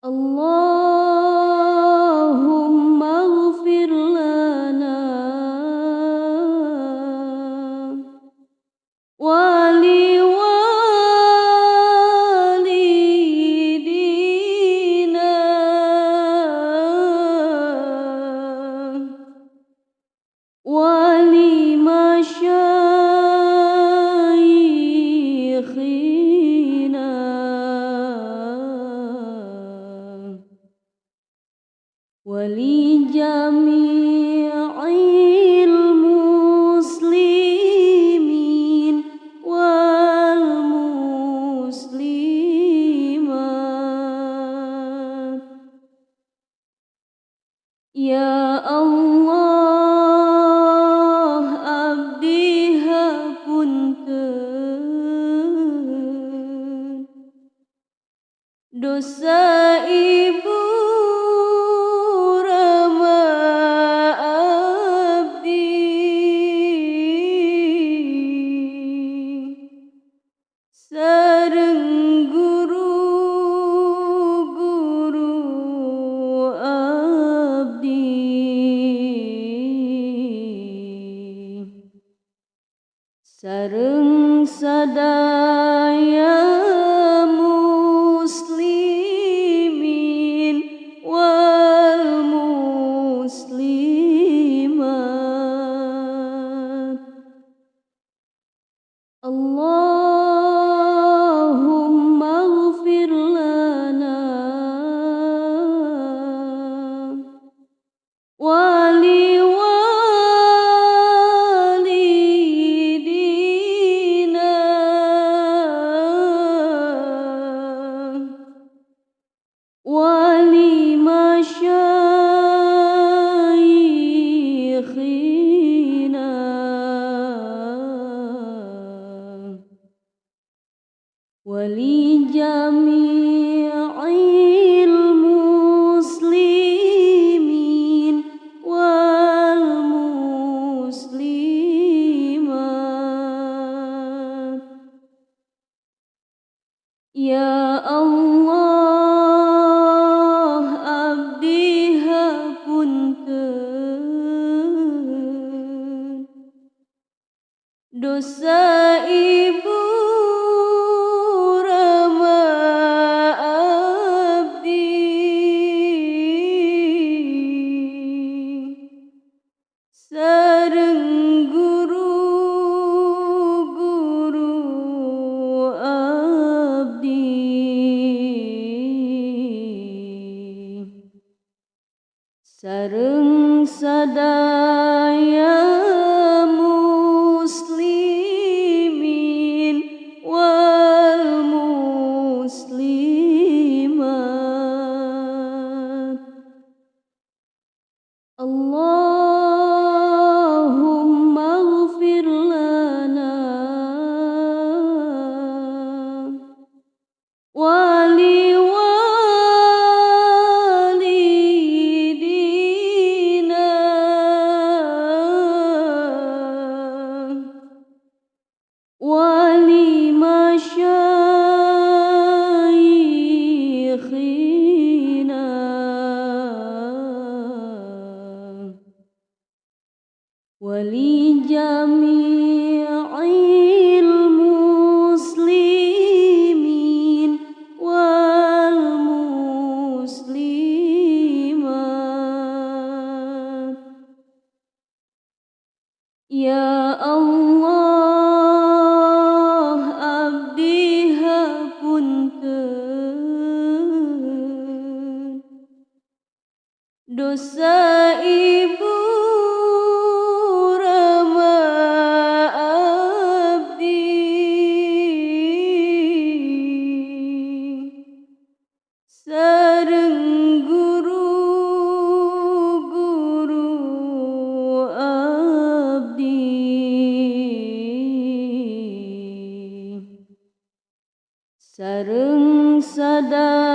Allahumma ighfir lana wa liwalidina wa limasyayikhina wali jami'il muslimin wal muslimat. Ya Allah, abdi hapunten dosa ibu rama abdi, sareng guru-guru abdi, sareng sadaya muslimin wal muslimat. Allahumma ighfir lana wa liwalidina wa limasyayikhina wali jami'il muslimin wal muslimat. Ya Allah, abdi hapunten dosa ibu rama abdi, sareng guru-guru abdi, sareng sadaya muslimin wal muslimat. Allahumma ighfir lana wa liwalidina wa limasyayikhina wali jami'il muslimin wal muslimat. Ya Allah, abdi hapunten dosa ibu rama abdi, sareng guru-guru abdi, sareng sadaya